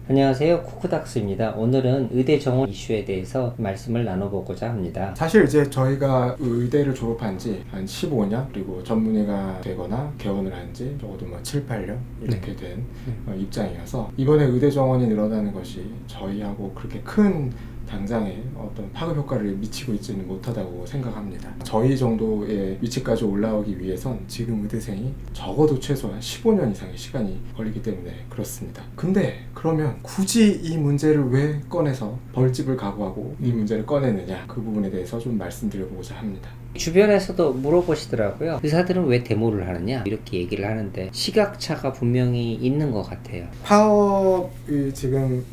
안녕하세요, 쿠쿠닥스입니다. 오늘은 의대 정원 이슈에 대해서 말씀을 나눠보고자 합니다. 사실 이제 저희가 의대를 졸업한 지 한 15년, 그리고 전문의가 되거나 개원을 한 지 적어도 7, 8년 이렇게 된 입장이어서 이번에 의대 정원이 늘어나는 것이 저희하고 그렇게 큰 당장의 어떤 파급 효과를 미치고 있지는 못하다고 생각합니다. 저희 정도의 위치까지 올라오기 위해선 지금 의대생이 적어도 최소한 15년 이상의 시간이 걸리기 때문에 그렇습니다. 근데 그러면 굳이 이 문제를 왜 꺼내서 벌집을 각오하고 이 문제를 꺼내느냐, 그 부분에 대해서 좀 말씀드려보고자 합니다. 주변에서도 물어보시더라고요. 의사들은 왜 데모를 하느냐 이렇게 얘기를 하는데 시각차가 분명히 있는 것 같아요. 파업이 지금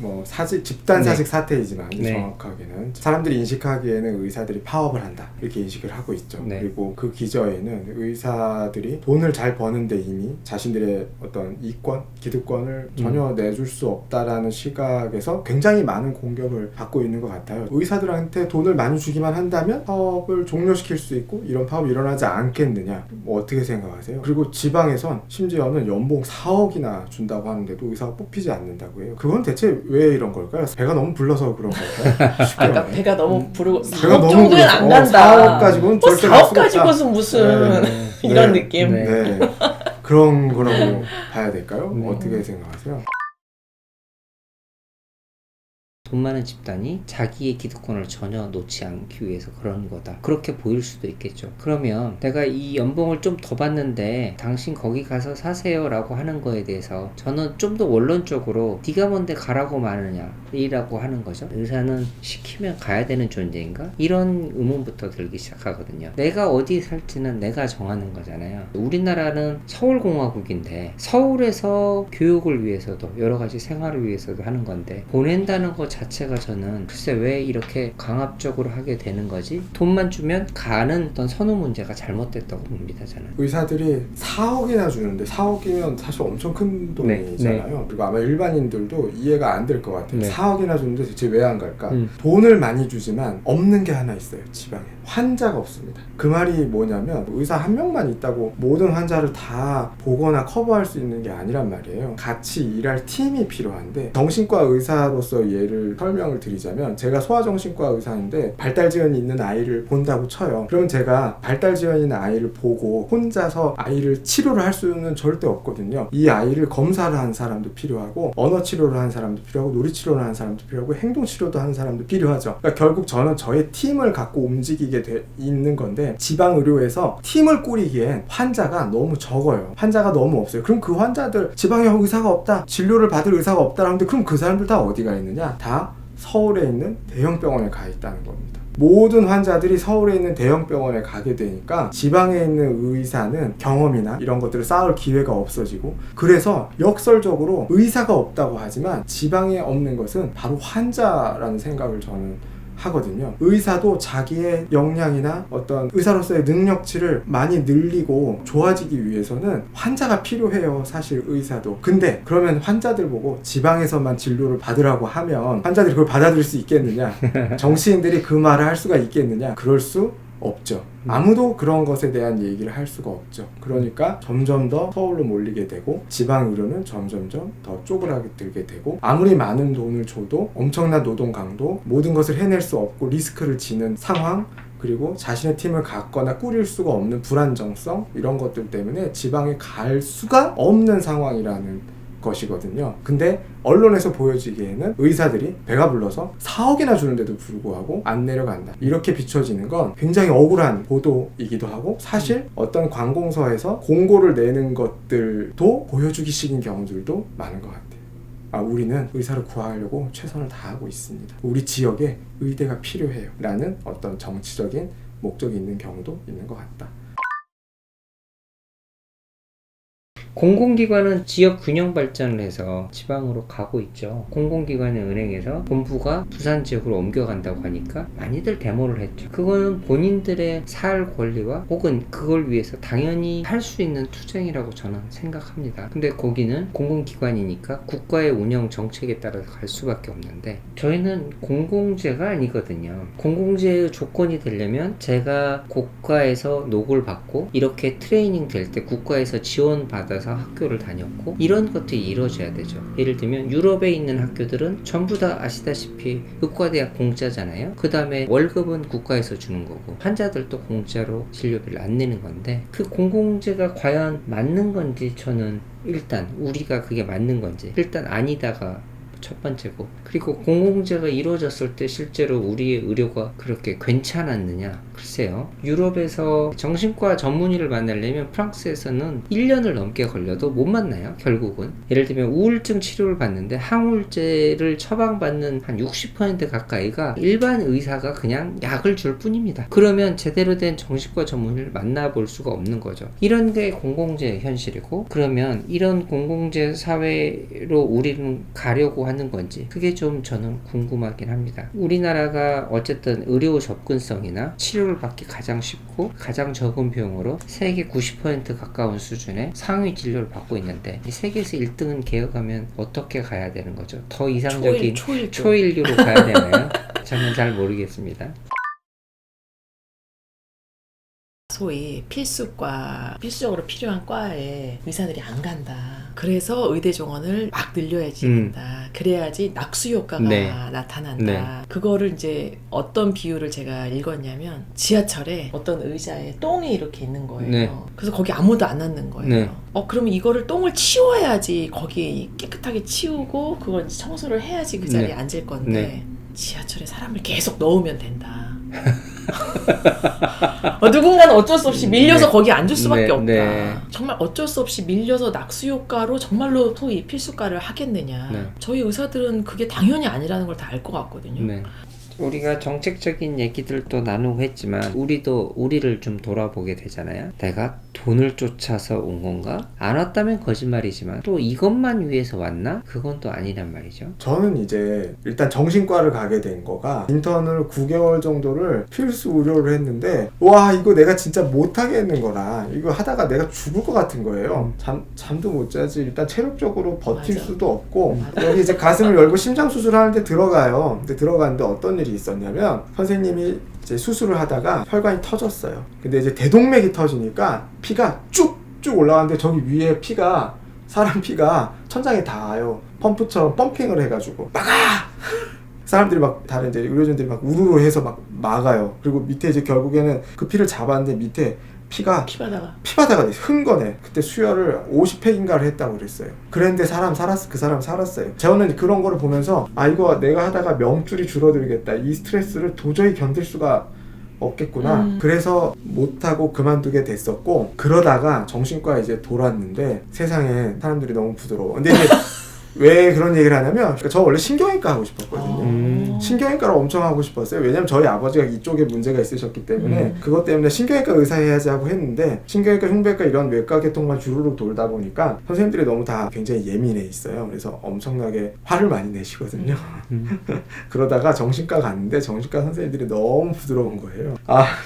집단 사직 네. 사태이지만 네. 정확하게는 사람들이 인식하기에는 의사들이 파업을 한다 이렇게 인식을 하고 있죠. 네. 그리고 그 기저에는 의사들이 돈을 잘 버는데 이미 자신들의 어떤 이권, 기득권을 전혀 내줄 수 없다라는 시각에서 굉장히 많은 공격을 받고 있는 것 같아요. 의사들한테 돈을 많이 주기만 한다면 파업을 종료시킬 수 있고 이런 파업이 일어나지 않겠느냐, 어떻게 생각하세요? 그리고 지방에선 심지어는 연봉 4억이나 준다고 하는데도 의사가 뽑히지 않는다고 해요. 그건 대체 왜 이런 걸까요? 배가 너무 불러서 그런 걸까요? 그러니까 배가 너무 부르고 배가 4억 너무 정도는 불러서. 안 간다. 4억 가지고는 뭐 절대 4억 갈 수가 없다. 가지고는 무슨 이런 네. 느낌. 네. 네. 그런 거라고 봐야 될까요? 네. 어떻게 생각하세요? 돈 많은 집단이 자기의 기득권을 전혀 놓지 않기 위해서 그런 거다. 그렇게 보일 수도 있겠죠. 그러면 내가 이 연봉을 좀 더 받는데 당신 거기 가서 사세요 라고 하는 거에 대해서 저는 좀 더 원론적으로 네가 뭔데 가라고 마느냐 이라고 하는 거죠. 의사는 시키면 가야 되는 존재인가? 이런 의문부터 들기 시작하거든요. 내가 어디 살지는 내가 정하는 거잖아요. 우리나라는 서울공화국인데 서울에서 교육을 위해서도 여러 가지 생활을 위해서도 하는 건데 보낸다는 것 자체가 저는 글쎄 왜 이렇게 강압적으로 하게 되는 거지? 돈만 주면 가는 어떤 선호 문제가 잘못됐다고 봅니다, 저는. 의사들이 4억이나 주는데 4억이면 사실 엄청 큰 돈이잖아요. 네. 그리고 아마 일반인들도 이해가 안 될 것 같아요. 네. 4억이나 주는데 대체 왜 안 갈까? 돈을 많이 주지만 없는 게 하나 있어요. 지방에 환자가 없습니다. 그 말이 뭐냐면 의사 한 명만 있다고 모든 환자를 다 보거나 커버할 수 있는 게 아니란 말이에요. 같이 일할 팀이 필요한데, 정신과 의사로서 예를 설명을 드리자면 제가 소아정신과 의사인데 발달지연이 있는 아이를 본다고 쳐요. 그럼 제가 발달지연이 있는 아이를 보고 혼자서 아이를 치료를 할 수는 절대 없거든요. 이 아이를 검사를 하는 사람도 필요하고 언어 치료를 하는 사람도 필요하고 놀이 치료를 하는 사람도 필요하고 행동 치료도 하는 사람도 필요하죠. 그러니까 결국 저는 저의 팀을 갖고 움직이게 돼 있는 건데, 지방 의료에서 팀을 꾸리기엔 환자가 너무 적어요. 환자가 너무 없어요. 그럼 그 환자들, 지방에 의사가 없다, 진료를 받을 의사가 없다 하는데 그럼 그 사람들 다 어디 가 있느냐? 다 서울에 있는 대형 병원에 가 있다는 겁니다. 모든 환자들이 서울에 있는 대형 병원에 가게 되니까 지방에 있는 의사는 경험이나 이런 것들을 쌓을 기회가 없어지고, 그래서 역설적으로 의사가 없다고 하지만 지방에 없는 것은 바로 환자라는 생각을 저는 하거든요. 의사도 자기의 역량이나 어떤 의사로서의 능력치를 많이 늘리고 좋아지기 위해서는 환자가 필요해요. 사실 의사도. 근데 그러면 환자들 보고 지방에서만 진료를 받으라고 하면 환자들이 그걸 받아들일 수 있겠느냐? 정치인들이 그 말을 할 수가 있겠느냐? 그럴 수 없죠. 아무도 그런 것에 대한 얘기를 할 수가 없죠. 그러니까 점점 더 서울로 몰리게 되고 지방 의료는 점점점 더 쪼그라들게 들게 되고, 아무리 많은 돈을 줘도 엄청난 노동 강도, 모든 것을 해낼 수 없고 리스크를 지는 상황, 그리고 자신의 팀을 갖거나 꾸릴 수가 없는 불안정성, 이런 것들 때문에 지방에 갈 수가 없는 상황이라는 것이거든요. 근데 언론에서 보여지기에는 의사들이 배가 불러서 4억이나 주는데도 불구하고 안 내려간다, 이렇게 비춰지는 건 굉장히 억울한 보도이기도 하고, 사실 어떤 관공서에서 공고를 내는 것들도 보여주기식인 경우들도 많은 것 같아요. 우리는 의사를 구하려고 최선을 다하고 있습니다. 우리 지역에 의대가 필요해요 라는 어떤 정치적인 목적이 있는 경우도 있는 것 같다. 공공기관은 지역 균형 발전을 해서 지방으로 가고 있죠. 공공기관의 은행에서 본부가 부산 지역으로 옮겨간다고 하니까 많이들 데모를 했죠. 그거는 본인들의 살 권리와 혹은 그걸 위해서 당연히 할 수 있는 투쟁이라고 저는 생각합니다. 근데 거기는 공공기관이니까 국가의 운영 정책에 따라서 갈 수밖에 없는데, 저희는 공공재가 아니거든요. 공공재의 조건이 되려면 제가 국가에서 노고를 받고 이렇게 트레이닝 될 때 국가에서 지원받아서 가서 학교를 다녔고 이런 것들이 이루어져야 되죠. 예를 들면 유럽에 있는 학교들은 전부 다 아시다시피 의과대학 공짜잖아요. 그 다음에 월급은 국가에서 주는 거고 환자들도 공짜로 진료비를 안 내는 건데 그 공공재가 과연 맞는 건지 저는 일단 우리가 그게 맞는 건지 일단 아니다가 첫 번째고, 그리고 공공재가 이루어졌을 때 실제로 우리의 의료가 그렇게 괜찮았느냐? 글쎄요. 유럽에서 정신과 전문의를 만나려면 프랑스에서는 1년을 넘게 걸려도 못 만나요, 결국은. 예를 들면 우울증 치료를 받는데 항우울제를 처방받는 한 60% 가까이가 일반 의사가 그냥 약을 줄 뿐입니다. 그러면 제대로 된 정신과 전문의를 만나볼 수가 없는 거죠. 이런 게 공공재 현실이고, 그러면 이런 공공재 사회로 우리는 가려고 하는 건지 그게 좀 저는 궁금하긴 합니다. 우리나라가 어쨌든 의료 접근성이나 치료를 받기 가장 쉽고 가장 적은 비용으로 세계 90% 가까운 수준의 상위 진료를 받고 있는데 이 세계에서 1등은 개혁하면 어떻게 가야 되는 거죠? 더 이상적인 초일류로 가야 되나요? 저는 잘 모르겠습니다. 소위 필수적으로 필요한 과에 의사들이 안 간다. 그래서 의대 정원을 막 늘려야지 된다. 그래야지 낙수 효과가 나타난다. 네. 그거를 이제 어떤 비유를 제가 읽었냐면 지하철에 어떤 의자에 똥이 이렇게 있는 거예요. 네. 그래서 거기 아무도 안 앉는 거예요. 네. 그러면 이거를 똥을 치워야지 거기 깨끗하게 치우고 그걸 이제 청소를 해야지 그 자리에 앉을 건데 지하철에 사람을 계속 넣으면 된다. 누군가는 어쩔 수 없이 밀려서 거기 앉을 수밖에 없다. 정말 어쩔 수 없이 밀려서 낙수 효과로 정말로 소위 필수과를 하겠느냐. 저희 의사들은 그게 당연히 아니라는 걸 다 알 것 같거든요. 우리가 정책적인 얘기들도 나누고 했지만 우리도 우리를 좀 돌아보게 되잖아요. 내가 돈을 쫓아서 온 건가? 안 왔다면 거짓말이지만 또 이것만 위해서 왔나? 그건 또 아니란 말이죠. 저는 이제 일단 정신과를 가게 된 거가 인턴을 9개월 정도를 필수 의료를 했는데 와 이거 내가 진짜 못하겠는 거라 이거 하다가 내가 죽을 것 같은 거예요. 잠도 못 자지. 일단 체력적으로 버틸 수도 없고 여기 이제 가슴을 열고 심장 수술하는데 들어가요. 근데 들어가는데 어떤 일이 있었냐면 선생님이 이제 수술을 하다가 혈관이 터졌어요. 근데 이제 대동맥이 터지니까 피가 쭉쭉 올라가는데 저기 위에 피가 사람 피가 천장에 닿아요. 펌프처럼 펌핑을 해가지고 막아! 사람들이 막 다른 이제 의료진들이 막 우르르 해서 막 막아요. 그리고 밑에 이제 결국에는 그 피를 잡았는데 밑에 피바다가 흔 거네. 그때 수혈을 50팩인가를 했다고 그랬어요. 그랬는데 그 사람 살았어요. 저는 그런 거를 보면서 이거 내가 하다가 명줄이 줄어들겠다. 이 스트레스를 도저히 견딜 수가 없겠구나. 그래서 못하고 그만두게 됐었고 그러다가 정신과에 이제 돌았는데 세상에 사람들이 너무 부드러워. 근데 이제 왜 그런 얘기를 하냐면 그러니까 저 원래 신경외과 하고 싶었거든요. 신경외과를 엄청 하고 싶었어요. 왜냐면 저희 아버지가 이쪽에 문제가 있으셨기 때문에 그것 때문에 신경외과 의사 해야지 하고 했는데 신경외과, 흉부외과 이런 외과 계통만 주르륵 돌다 보니까 선생님들이 너무 다 굉장히 예민해 있어요. 그래서 엄청나게 화를 많이 내시거든요. 그러다가 정신과 갔는데 정신과 선생님들이 너무 부드러운 거예요.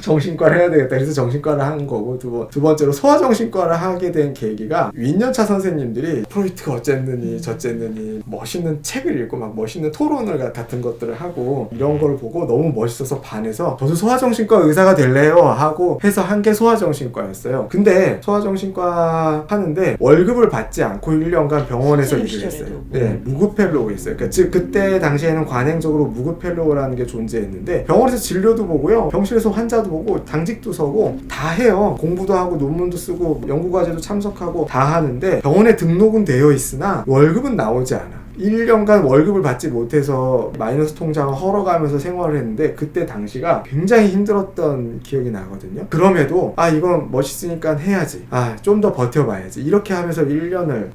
정신과를 해야 되겠다. 그래서 정신과를 한 거고 두 번째로 소아정신과를 하게 된 계기가 윈년차 선생님들이 프로이트가 어쨌느니 저쨌느니 멋있는 책을 읽고 막 멋있는 토론을 같은 것들을 하고 이런 걸 보고 너무 멋있어서 반해서 저도 소아정신과 의사가 될래요 하고 해서 한 게 소아정신과였어요. 근데 소아정신과 하는데 월급을 받지 않고 1년간 병원에서 일을 했어요. 무급펠로우 했어요. 그러니까 즉 그때 당시에는 관행적으로 무급펠로우라는 게 존재했는데 병원에서 진료도 보고요. 병실에서 환자도 보고 당직도 서고 다 해요. 공부도 하고 논문도 쓰고 연구과제도 참석하고 다 하는데 병원에 등록은 되어 있으나 월급은 나오지 않아. 1년간 월급을 받지 못해서 마이너스 통장을 헐어가면서 생활을 했는데 그때 당시가 굉장히 힘들었던 기억이 나거든요. 그럼에도 이건 멋있으니까 해야지. 좀 더 버텨봐야지. 이렇게 하면서 1년을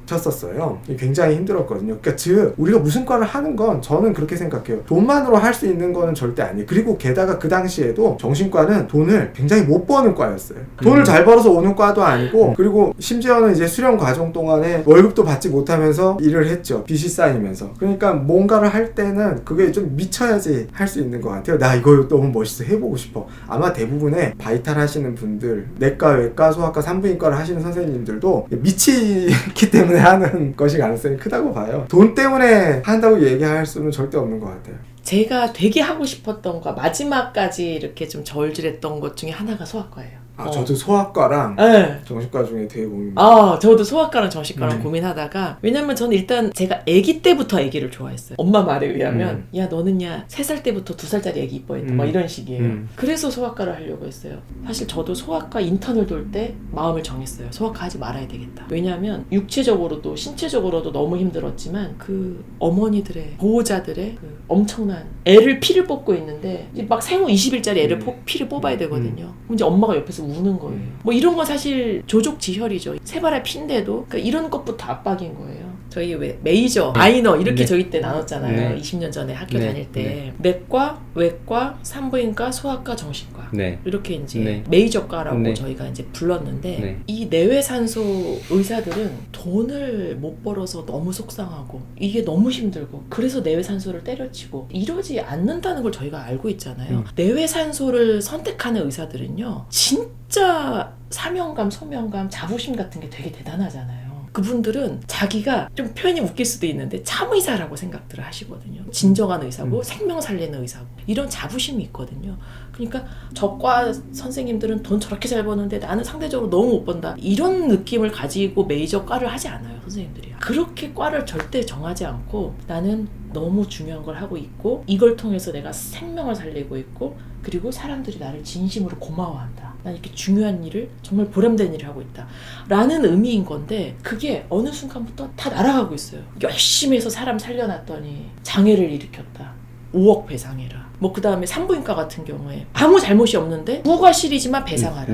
쳤었어요. 굉장히 힘들었거든요. 그러니까 즉 우리가 무슨 과를 하는 건 저는 그렇게 생각해요. 돈만으로 할 수 있는 거는 절대 아니에요. 그리고 게다가 그 당시에도 정신과는 돈을 굉장히 못 버는 과였어요. 돈을 잘 벌어서 오는 과도 아니고 그리고 심지어는 이제 수련 과정 동안에 월급도 받지 못하면서 일을 했죠. 빚이 쌓이면서. 그러니까 뭔가를 할 때는 그게 좀 미쳐야지 할 수 있는 것 같아요. 나 이거 너무 멋있어. 해보고 싶어. 아마 대부분의 바이탈 하시는 분들, 내과, 외과, 소아과, 산부인과를 하시는 선생님들도 미치기 때문에 하는 것이 가능성이 크다고 봐요. 돈 때문에 한다고 얘기할 수는 절대 없는 것 같아요. 제가 되게 하고 싶었던 거 마지막까지 이렇게 좀 저울질했던 것 중에 하나가 소아과예요. 저도 소아과랑 네. 정신과 중에 되게 고민입니다. 저도 소아과랑 정신과랑 고민하다가, 왜냐면 저는 일단 제가 아기 때부터 아기를 좋아했어요. 엄마 말에 의하면 야 너는 야 3살 때부터 2살짜리 아기 이뻐했다 막 이런 식이에요. 그래서 소아과를 하려고 했어요. 사실 저도 소아과 인턴을 돌 때 마음을 정했어요. 소아과 하지 말아야 되겠다. 왜냐면 육체적으로도 신체적으로도 너무 힘들었지만 그 어머니들의, 보호자들의 그 엄청난 애를 피를 뽑고 있는데 이제 막 생후 20일짜리 애를 피를 뽑아야 되거든요. 그럼 이제 엄마가 옆에서 우는 거예요. 뭐 이런 건 사실 조족지혈이죠. 세발의 피인데도 그러니까 이런 것부터 압박인 거예요. 저희 왜 메이저, 마이너 이렇게 저희 때 나눴잖아요. 20년 전에 학교 다닐 때 내과, 외과, 산부인과, 소아과, 정신과 이렇게 이제 메이저과라고 저희가 이제 불렀는데 이 내외산소 의사들은 돈을 못 벌어서 너무 속상하고 이게 너무 힘들고 그래서 내외산소를 때려치고 이러지 않는다는 걸 저희가 알고 있잖아요. 내외산소를 선택하는 의사들은요 진짜 사명감, 소명감, 자부심 같은 게 되게 대단하잖아요. 그분들은 자기가 좀 표현이 웃길 수도 있는데 참의사라고 생각들을 하시거든요. 진정한 의사고 생명 살리는 의사고 이런 자부심이 있거든요. 그러니까 저과 선생님들은 돈 저렇게 잘 버는데 나는 상대적으로 너무 못 번다 이런 느낌을 가지고 메이저 과를 하지 않아요. 선생님들이 그렇게 과를 절대 정하지 않고 나는 너무 중요한 걸 하고 있고 이걸 통해서 내가 생명을 살리고 있고 그리고 사람들이 나를 진심으로 고마워한다. 난 이렇게 중요한 일을 정말 보람된 일을 하고 있다 라는 의미인 건데 그게 어느 순간부터 다 날아가고 있어요. 열심히 해서 사람 살려놨더니 장애를 일으켰다. 5억 배상해라. 뭐 그 다음에 산부인과 같은 경우에 아무 잘못이 없는데 부과실이지만 배상하라.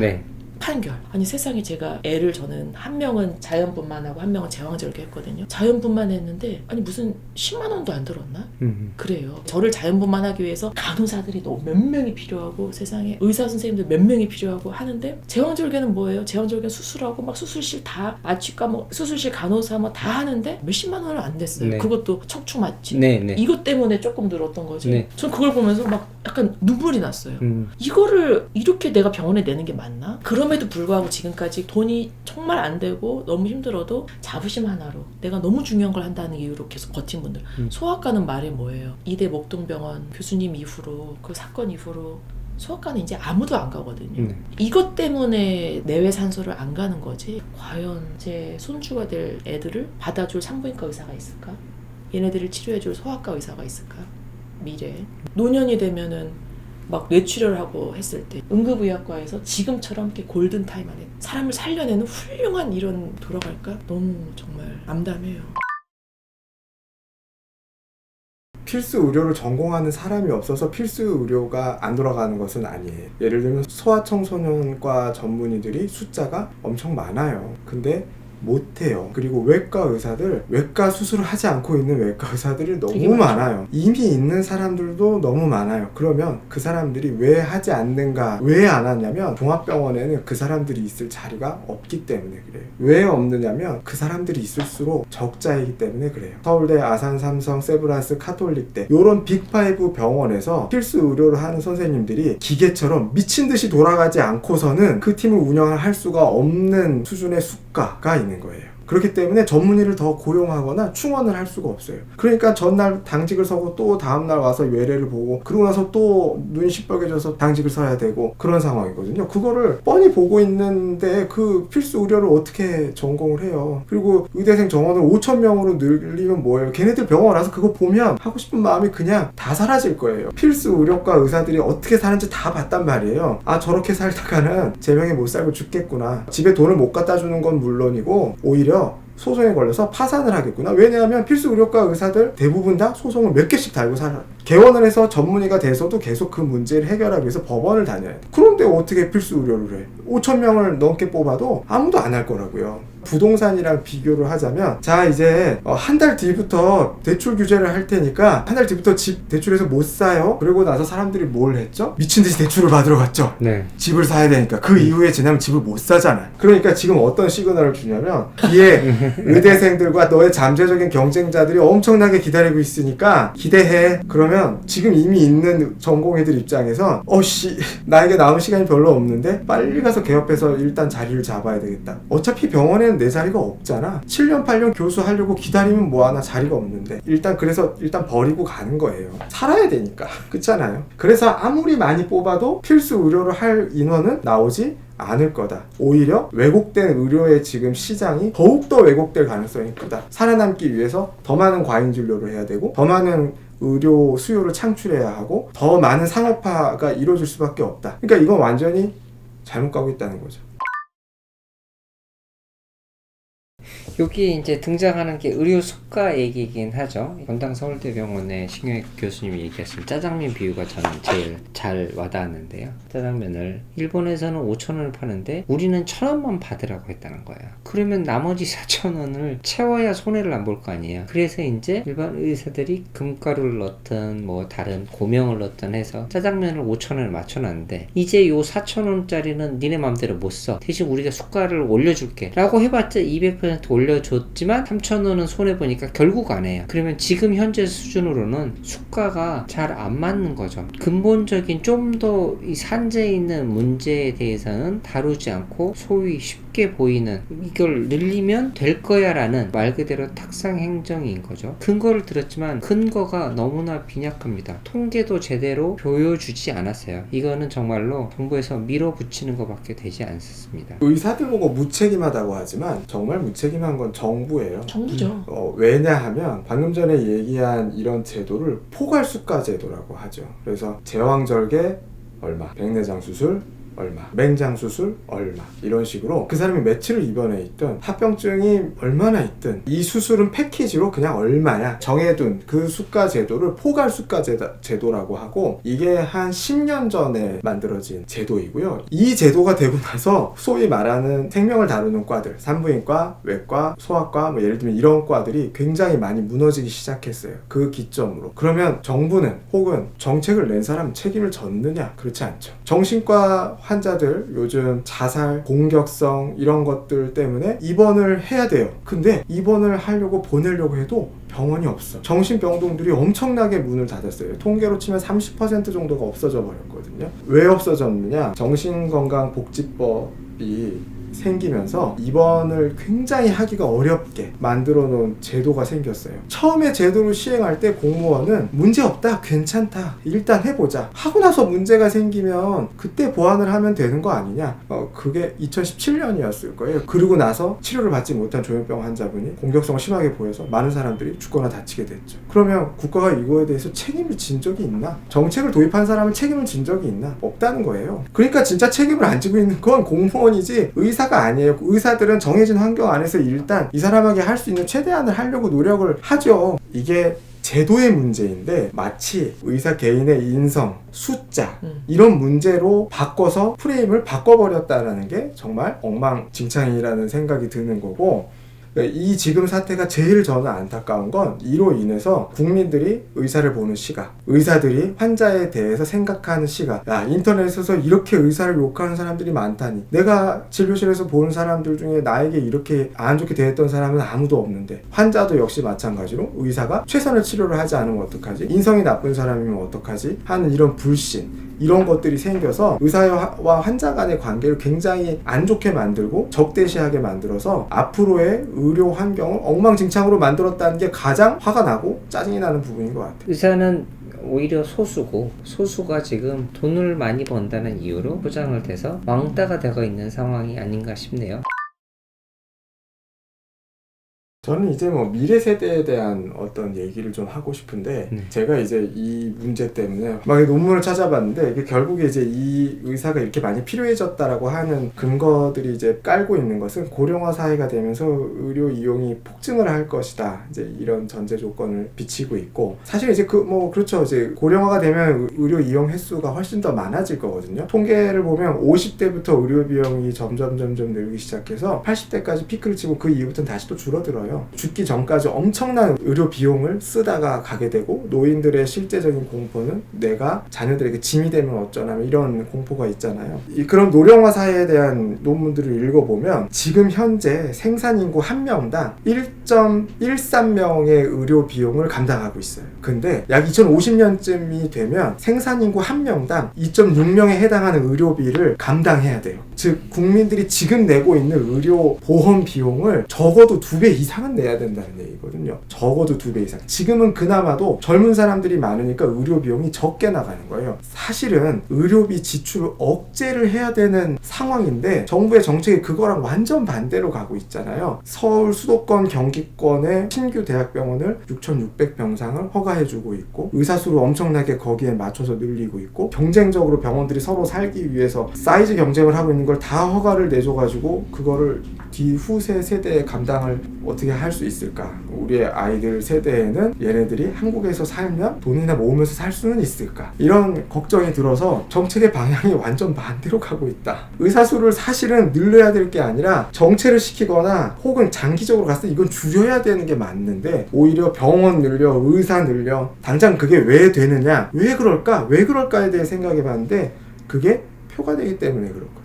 판결. 아니 세상에 제가 애를 저는 한 명은 자연분만 하고 한 명은 제왕절개 했거든요. 자연분만 했는데 아니 무슨 10만 원도 안 들었나? 그래요. 저를 자연분만 하기 위해서 간호사들이 너무 몇 명이 필요하고 세상에 의사 선생님들 몇 명이 필요하고 하는데 제왕절개는 뭐예요? 제왕절개는 수술하고 막 수술실 다 마취과 뭐 수술실 간호사 뭐 다 하는데 몇십만 원은 안 됐어요. 그것도 척추 마취. 이것 때문에 조금 들었던 거지. 전 그걸 보면서 막 약간 눈물이 났어요. 이거를 이렇게 내가 병원에 내는 게 맞나? 그럼에도 불구하고 지금까지 돈이 정말 안 되고 너무 힘들어도 자부심 하나로 내가 너무 중요한 걸 한다는 이유로 계속 버틴 분들. 소아과는 말이 뭐예요? 이대 목동병원 교수님 이후로 그 사건 이후로 소아과는 이제 아무도 안 가거든요. 이것 때문에 내외산소를 안 가는 거지. 과연 제 손주가 될 애들을 받아줄 산부인과 의사가 있을까? 얘네들을 치료해줄 소아과 의사가 있을까? 미래에 노년이 되면은 막 뇌출혈을 하고 했을 때 응급의학과에서 지금처럼 이렇게 골든타임 안에 사람을 살려내는 훌륭한 이런 돌아갈까? 너무 정말 암담해요. 필수 의료를 전공하는 사람이 없어서 필수 의료가 안 돌아가는 것은 아니에요. 예를 들면 소아청소년과 전문의들이 숫자가 엄청 많아요. 근데 못해요. 그리고 외과 의사들, 외과 수술을 하지 않고 있는 외과 의사들이 너무 많아요. 이미 있는 사람들도 너무 많아요. 그러면 그 사람들이 왜 하지 않는가? 왜 안 하냐면 종합병원에는 그 사람들이 있을 자리가 없기 때문에 그래요. 왜 없느냐면 그 사람들이 있을수록 적자이기 때문에 그래요. 서울대, 아산, 삼성, 세브란스, 카톨릭대 이런 빅5 병원에서 필수 의료를 하는 선생님들이 기계처럼 미친 듯이 돌아가지 않고서는 그 팀을 운영을 할 수가 없는 수준의 수가가 있는 거예요. 그렇기 때문에 전문의를 더 고용하거나 충원을 할 수가 없어요. 그러니까 전날 당직을 서고 또 다음날 와서 외래를 보고 그러고 나서 또 눈이 시뻘개져서 당직을 서야 되고 그런 상황이거든요. 그거를 뻔히 보고 있는데 그 필수 의료를 어떻게 전공을 해요. 그리고 의대생 정원을 5,000명으로 늘리면 뭐예요? 걔네들 병원 와서 그거 보면 하고 싶은 마음이 그냥 다 사라질 거예요. 필수 의료과 의사들이 어떻게 사는지 다 봤단 말이에요. 아 저렇게 살다가는 제명에 못 살고 죽겠구나. 집에 돈을 못 갖다 주는 건 물론이고 오히려 소송에 걸려서 파산을 하겠구나. 왜냐하면 필수 의료과 의사들 대부분 다 소송을 몇 개씩 달고 살아요. 개원을 해서 전문의가 돼서도 계속 그 문제를 해결하기 위해서 법원을 다녀야 돼. 그런데 어떻게 필수 의료를 해? 5,000명을 넘게 뽑아도 아무도 안 할 거라고요. 부동산이랑 비교를 하자면 자 이제 한 달 뒤부터 대출 규제를 할 테니까 한 달 뒤부터 집 대출해서 못 사요. 그러고 나서 사람들이 뭘 했죠? 미친듯이 대출을 받으러 갔죠. 집을 사야 되니까 그 이후에 지나면 집을 못 사잖아요. 그러니까 지금 어떤 시그널을 주냐면 뒤에 의대생들과 너의 잠재적인 경쟁자들이 엄청나게 기다리고 있으니까 기대해. 그러면 지금 이미 있는 전공의들 입장에서 나에게 남은 시간이 별로 없는데 빨리 가서 개업해서 일단 자리를 잡아야 되겠다. 어차피 병원에는 되면 내 자리가 없잖아. 7년 8년 교수 하려고 기다리면 뭐하나 자리가 없는데 일단 버리고 가는 거예요. 살아야 되니까. 그렇잖아요. 그래서 아무리 많이 뽑아도 필수 의료를 할 인원은 나오지 않을 거다. 오히려 왜곡된 의료의 지금 시장이 더욱더 왜곡될 가능성이 크다. 살아남기 위해서 더 많은 과잉 진료를 해야 되고 더 많은 의료 수요를 창출해야 하고 더 많은 상업화가 이루어질 수밖에 없다. 그러니까 이건 완전히 잘못 가고 있다는 거죠. 여기 이제 등장하는 게 의료 수가 얘기이긴 하죠. 건당 서울대병원의 신경외과 교수님이 얘기하신 짜장면 비유가 저는 제일 잘 와닿았는데요. 짜장면을 일본에서는 5,000원을 파는데 우리는 1,000원만 받으라고 했다는 거예요. 그러면 나머지 4,000원을 채워야 손해를 안 볼 거 아니에요. 그래서 이제 일반 의사들이 금가루를 넣든 뭐 다른 고명을 넣든 해서 짜장면을 5,000원에 맞춰놨는데 이제 요 4,000원짜리는 니네 맘대로 못 써. 대신 우리가 수가를 올려줄게 라고 해봤자 200% 올려줬지만 3,000원은 손해보니까 결국 안 해요. 그러면 지금 현재 수준으로는 수가가 잘 안 맞는 거죠. 근본적인 좀 더 이 산재에 있는 문제에 대해서는 다루지 않고 소위 쉽게 보이는 이걸 늘리면 될 거야 라는 말 그대로 탁상 행정인 거죠. 근거를 들었지만 근거가 너무나 빈약합니다. 통계도 제대로 보여주지 않았어요. 이거는 정말로 정부에서 밀어붙이는 것밖에 되지 않습니다. 의사들 보고 무책임하다고 하지만 정말 무책임한 건 정부예요. 정부죠. 왜냐하면 방금 전에 얘기한 이런 제도를 포괄수가 제도라고 하죠. 그래서 제왕절개 얼마, 백내장 수술 얼마, 맹장 수술 얼마 이런 식으로 그 사람이 며칠을 입원해 있든 합병증이 얼마나 있든 이 수술은 패키지로 그냥 얼마야 정해둔 그 수가 제도를 포괄수가 제도라고 하고 이게 한 10년 전에 만들어진 제도이고요. 이 제도가 되고 나서 소위 말하는 생명을 다루는 과들 산부인과, 외과, 소아과 뭐 예를 들면 이런 과들이 굉장히 많이 무너지기 시작했어요. 그 기점으로. 그러면 정부는 혹은 정책을 낸 사람은 책임을 졌느냐? 그렇지 않죠. 정신과 환자들 요즘 자살, 공격성 이런 것들 때문에 입원을 해야 돼요. 근데 입원을 하려고 보내려고 해도 병원이 없어. 정신병동들이 엄청나게 문을 닫았어요. 통계로 치면 30% 정도가 없어져 버렸거든요. 왜 없어졌느냐? 정신건강복지법이 생기면서 입원을 굉장히 하기가 어렵게 만들어 놓은 제도가 생겼어요. 처음에 제도를 시행할 때 공무원은 문제없다, 괜찮다, 일단 해보자 하고 나서 문제가 생기면 그때 보완을 하면 되는 거 아니냐. 그게 2017년이었을 거예요. 그러고 나서 치료를 받지 못한 조현병 환자분이 공격성을 심하게 보여서 많은 사람들이 죽거나 다치게 됐죠. 그러면 국가가 이거에 대해서 책임을 진 적이 있나? 정책을 도입한 사람은 책임을 진 적이 있나? 없다는 거예요. 그러니까 진짜 책임을 안 지고 있는 건 공무원이지 의사가 아니에요. 의사들은 정해진 환경 안에서 일단 이 사람에게 할 수 있는 최대한을 하려고 노력을 하죠. 이게 제도의 문제인데 마치 의사 개인의 인성, 숫자 이런 문제로 바꿔서 프레임을 바꿔버렸다는 게 정말 엉망진창이라는 생각이 드는 거고 이 지금 사태가 제일 저는 안타까운 건 이로 인해서 국민들이 의사를 보는 시각, 의사들이 환자에 대해서 생각하는 시각, 야 인터넷에서 이렇게 의사를 욕하는 사람들이 많다니 내가 진료실에서 보는 사람들 중에 나에게 이렇게 안 좋게 대했던 사람은 아무도 없는데 환자도 역시 마찬가지로 의사가 최선의 치료를 하지 않으면 어떡하지? 인성이 나쁜 사람이면 어떡하지? 하는 이런 불신 이런 것들이 생겨서 의사와 환자 간의 관계를 굉장히 안 좋게 만들고 적대시하게 만들어서 앞으로의 의료 환경을 엉망진창으로 만들었다는 게 가장 화가 나고 짜증이 나는 부분인 것 같아요. 의사는 오히려 소수고 소수가 지금 돈을 많이 번다는 이유로 포장을 돼서 왕따가 되고 있는 상황이 아닌가 싶네요. 저는 이제 뭐 미래 세대에 대한 어떤 얘기를 좀 하고 싶은데 제가 이제 이 문제 때문에 막 논문을 찾아봤는데 이게 결국에 이제 이 의사가 이렇게 많이 필요해졌다라고 하는 근거들이 이제 깔고 있는 것은 고령화 사회가 되면서 의료 이용이 폭증을 할 것이다. 이제 이런 전제 조건을 비치고 있고 사실 이제 그렇죠. 이제 고령화가 되면 의료 이용 횟수가 훨씬 더 많아질 거거든요. 통계를 보면 50대부터 의료 비용이 점점 늘기 시작해서 80대까지 피크를 치고 그 이후부터는 다시 또 줄어들어요. 있어요. 죽기 전까지 엄청난 의료 비용을 쓰다가 가게 되고 노인들의 실제적인 공포는 내가 자녀들에게 짐이 되면 어쩌나 이런 공포가 있잖아요. 그런 노령화 사회에 대한 논문들을 읽어보면 지금 현재 생산인구 1명당 1.13명의 의료 비용을 감당하고 있어요. 근데 약 2050년쯤이 되면 생산인구 1명당 2.6명에 해당하는 의료비를 감당해야 돼요. 즉 국민들이 지금 내고 있는 의료 보험 비용을 적어도 2배 이상은 내야 된다는 얘기거든요. 적어도 2배 이상. 지금은 그나마도 젊은 사람들이 많으니까 의료 비용이 적게 나가는 거예요. 사실은 의료비 지출을 억제를 해야 되는 상황인데 정부의 정책이 그거랑 완전 반대로 가고 있잖아요. 서울 수도권 경기권의 신규 대학병원을 6,600병상을 허가해주고 있고 의사수를 엄청나게 거기에 맞춰서 늘리고 있고 경쟁적으로 병원들이 서로 살기 위해서 사이즈 경쟁을 하고 있는 걸 다 허가를 내줘가지고 그거를 뒤후세 세대의 감당을 어떻게 할 수 있을까? 우리의 아이들 세대에는 얘네들이 한국에서 살면 돈이나 모으면서 살 수는 있을까? 이런 걱정이 들어서 정책의 방향이 완전 반대로 가고 있다. 의사수를 사실은 늘려야 될 게 아니라 정체를 시키거나 혹은 장기적으로 갔을 때 이건 줄여야 되는 게 맞는데 오히려 병원 늘려, 의사 늘려 당장 그게 왜 되느냐? 왜 그럴까? 왜 그럴까에 대해 생각해 봤는데 그게 표가 되기 때문에 그렇거든요.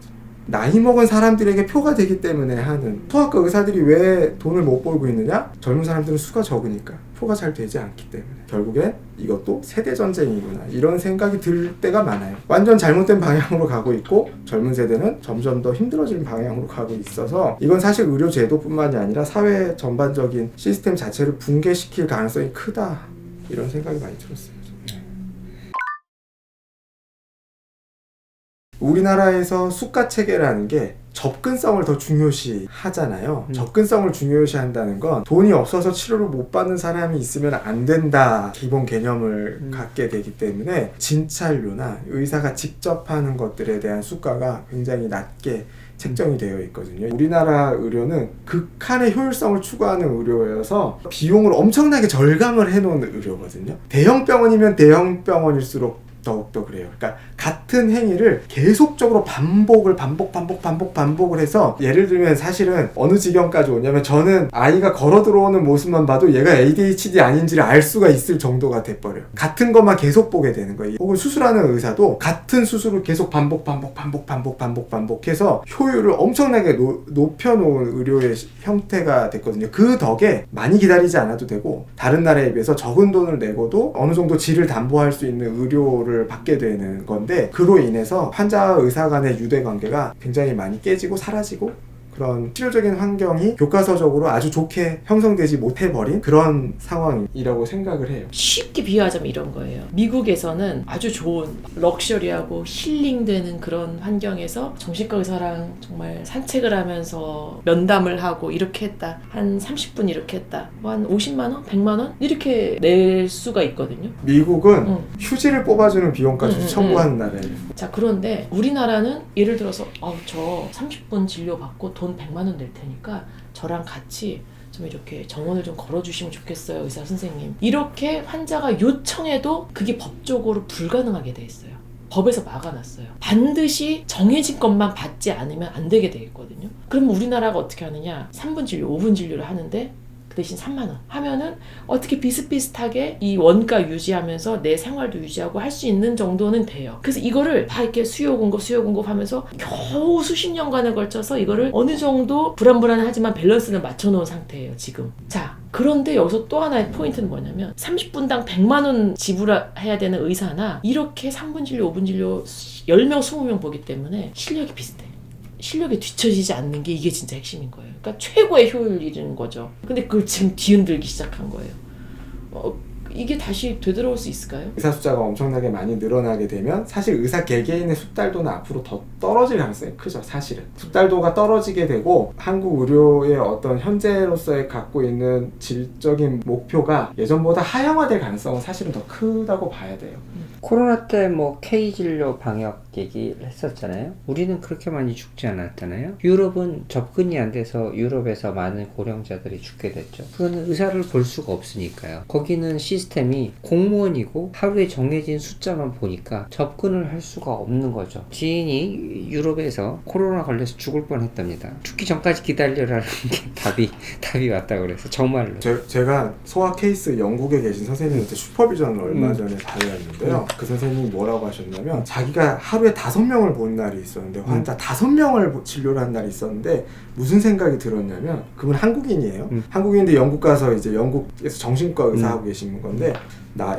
나이 먹은 사람들에게 표가 되기 때문에 하는 소아과 의사들이 왜 돈을 못 벌고 있느냐? 젊은 사람들은 수가 적으니까 표가 잘 되지 않기 때문에 결국엔 이것도 세대 전쟁이구나 이런 생각이 들 때가 많아요. 완전 잘못된 방향으로 가고 있고 젊은 세대는 점점 더 힘들어지는 방향으로 가고 있어서 이건 사실 의료 제도뿐만이 아니라 사회 전반적인 시스템 자체를 붕괴시킬 가능성이 크다 이런 생각이 많이 들었어요. 우리나라에서 수가 체계라는 게 접근성을 더 중요시 하잖아요. 접근성을 중요시 한다는 건 돈이 없어서 치료를 못 받는 사람이 있으면 안 된다 기본 개념을 갖게 되기 때문에 진찰료나 의사가 직접 하는 것들에 대한 수가가 굉장히 낮게 책정이 되어 있거든요. 우리나라 의료는 극한의 효율성을 추구하는 의료여서 비용을 엄청나게 절감을 해놓은 의료거든요. 대형 병원이면 대형 병원일수록 더욱더 그래요. 그러니까 같은 행위를 계속적으로 반복을 해서 예를 들면 사실은 어느 지경까지 오냐면 저는 아이가 걸어 들어오는 모습만 봐도 얘가 ADHD 아닌지를 알 수가 있을 정도가 돼버려요. 같은 것만 계속 보게 되는 거예요. 혹은 수술하는 의사도 같은 수술을 계속 반복해서 효율을 엄청나게 높여놓은 의료의 형태가 됐거든요. 그 덕에 많이 기다리지 않아도 되고 다른 나라에 비해서 적은 돈을 내고도 어느 정도 질을 담보할 수 있는 의료를 받게 되는 건데 그로 인해서 환자와 의사 간의 유대관계가 굉장히 많이 깨지고 사라지고 그런 치료적인 환경이 교과서적으로 아주 좋게 형성되지 못해버린 그런 상황이라고 생각을 해요. 쉽게 비유하자면 이런 거예요. 미국에서는 아주 좋은 럭셔리하고 힐링되는 그런 환경에서 정신과 의사랑 정말 산책을 하면서 면담을 하고 이렇게 했다. 한 30분 이렇게 했다. 한 50만 원? 100만 원? 이렇게 낼 수가 있거든요. 미국은 휴지를 뽑아주는 비용까지 청구하는 나라예요. 자, 그런데 우리나라는 예를 들어서 저 30분 진료 받고 돈 100만 원 낼 테니까 저랑 같이 좀 이렇게 정원을 좀 걸어주시면 좋겠어요, 의사 선생님. 이렇게 환자가 요청해도 그게 법적으로 불가능하게 돼 있어요. 법에서 막아놨어요. 반드시 정해진 것만 받지 않으면 안 되게 돼 있거든요. 그럼 우리나라가 어떻게 하느냐? 3분 진료, 5분 진료를 하는데 그 대신 3만 원 하면은 어떻게 비슷비슷하게 이 원가 유지하면서 내 생활도 유지하고 할 수 있는 정도는 돼요. 그래서 이거를 다 이렇게 수요 공급 하면서 겨우 수십 년간에 걸쳐서 이거를 어느 정도 불안불안하지만 밸런스는 맞춰놓은 상태예요, 지금. 자, 그런데 여기서 또 하나의 포인트는 뭐냐면 30분당 100만 원 지불해야 되는 의사나 이렇게 3분 진료, 5분 진료 10명, 20명 보기 때문에 실력이 비슷해. 실력에 뒤처지지 않는 게 이게 진짜 핵심인 거예요. 그러니까 최고의 효율이라는 거죠. 근데 그걸 지금 뒤흔들기 시작한 거예요. 이게 다시 되돌아올 수 있을까요? 의사 숫자가 엄청나게 많이 늘어나게 되면 사실 의사 개개인의 숙달도는 앞으로 더 떨어질 가능성이 크죠. 사실은 숙달도가 떨어지게 되고 한국 의료의 어떤 현재로서의 갖고 있는 질적인 목표가 예전보다 하향화될 가능성은 사실은 더 크다고 봐야 돼요. 코로나 때 뭐 K진료 방역 얘기를 했었잖아요. 우리는 그렇게 많이 죽지 않았잖아요. 유럽은 접근이 안 돼서 유럽에서 많은 고령자들이 죽게 됐죠. 그거는 의사를 볼 수가 없으니까요. 거기는 시스템이 공무원이고 하루에 정해진 숫자만 보니까 접근을 할 수가 없는 거죠. 지인이 유럽에서 코로나 걸려서 죽을 뻔했답니다. 죽기 전까지 기다려라는 게 답이 왔다고 그래서 정말로. 제가 소아 케이스 영국에 계신 선생님한테 슈퍼비전을 얼마 전에 다녀왔는데요. 그 선생님이 뭐라고 하셨냐면 자기가 하루에 5명을 본 날이 있었는데 환자 5명을 진료를 한 날이 있었는데 무슨 생각이 들었냐면 그분 한국인이에요. 한국인인데 영국 가서 이제 영국에서 정신과 의사하고 계신 건데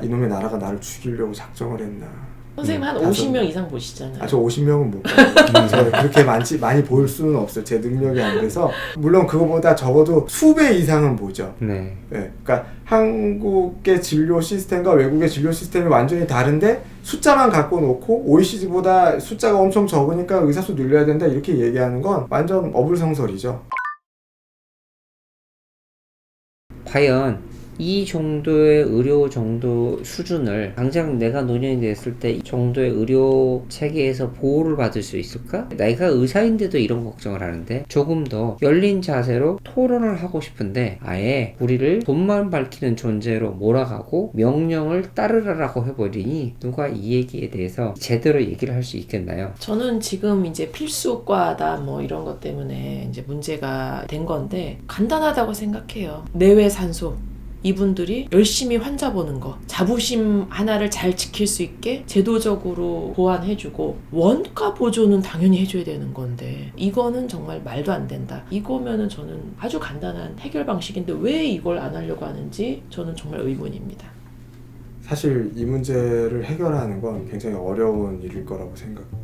이놈의 나라가 나를 죽이려고 작정을 했나. 선생님 한 50명 이상 보시잖아요. 저 50명은 못 봐요. 저 그렇게 많이 볼 수는 없어요. 제 능력이 안 돼서. 물론 그거보다 적어도 수배 이상은 보죠. 네. 그러니까 한국의 진료 시스템과 외국의 진료 시스템이 완전히 다른데 숫자만 갖고 놓고 OECD보다 숫자가 엄청 적으니까 의사수 늘려야 된다 이렇게 얘기하는 건 완전 어불성설이죠. 과연 이 정도의 의료 정도 수준을 당장 내가 노년이 됐을 때 이 정도의 의료 체계에서 보호를 받을 수 있을까? 내가 의사인데도 이런 걱정을 하는데 조금 더 열린 자세로 토론을 하고 싶은데 아예 우리를 돈만 밝히는 존재로 몰아가고 명령을 따르라라고 해버리니 누가 이 얘기에 대해서 제대로 얘기를 할 수 있겠나요? 저는 지금 이제 필수과다 뭐 이런 것 때문에 이제 문제가 된 건데 간단하다고 생각해요. 내외 산소. 이분들이 열심히 환자 보는 거, 자부심 하나를 잘 지킬 수 있게 제도적으로 보완해주고 원가 보조는 당연히 해줘야 되는 건데 이거는 정말 말도 안 된다. 이거면은 저는 아주 간단한 해결 방식인데 왜 이걸 안 하려고 하는지 저는 정말 의문입니다. 사실 이 문제를 해결하는 건 굉장히 어려운 일일 거라고 생각해요.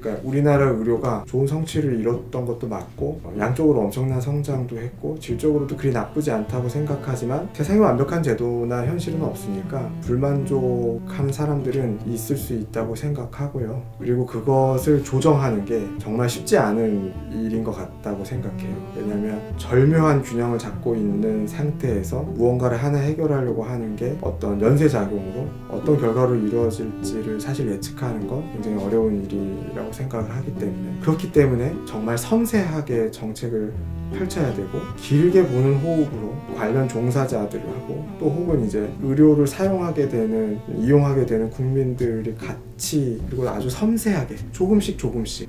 그러니까 우리나라 의료가 좋은 성취를 이뤘던 것도 맞고 양쪽으로 엄청난 성장도 했고 질적으로도 그리 나쁘지 않다고 생각하지만 세상에 완벽한 제도나 현실은 없으니까 불만족한 사람들은 있을 수 있다고 생각하고요. 그리고 그것을 조정하는 게 정말 쉽지 않은 일인 것 같다고 생각해요. 왜냐하면 절묘한 균형을 잡고 있는 상태에서 무언가를 하나 해결하려고 하는 게 어떤 연쇄작용으로 어떤 결과로 이루어질지를 사실 예측하는 건 굉장히 어려운 일이라고 생각을 하기 때문에 그렇기 때문에 정말 섬세하게 정책을 펼쳐야 되고 길게 보는 호흡으로 관련 종사자들하고 또 혹은 이제 의료를 사용하게 되는 이용하게 되는 국민들이 같이 그리고 아주 섬세하게 조금씩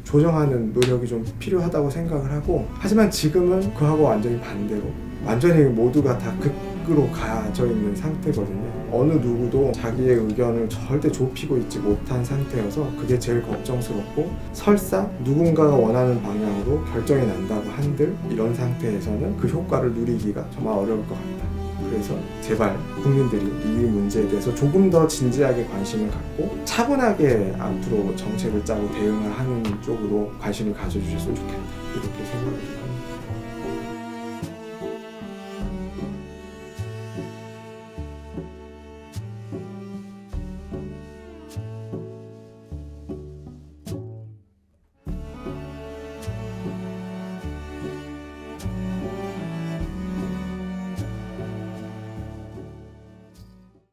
조정하는 노력이 좀 필요하다고 생각을 하고 하지만 지금은 그하고 완전히 반대로 완전히 모두가 다 극으로 가져 있는 상태거든요. 어느 누구도 자기의 의견을 절대 좁히고 있지 못한 상태여서 그게 제일 걱정스럽고 설사 누군가가 원하는 방향으로 결정이 난다고 한들 이런 상태에서는 그 효과를 누리기가 정말 어려울 것 같다. 그래서 제발 국민들이 이 문제에 대해서 조금 더 진지하게 관심을 갖고 차분하게 앞으로 정책을 짜고 대응을 하는 쪽으로 관심을 가져주셨으면 좋겠다. 이렇게 생각을 합니다.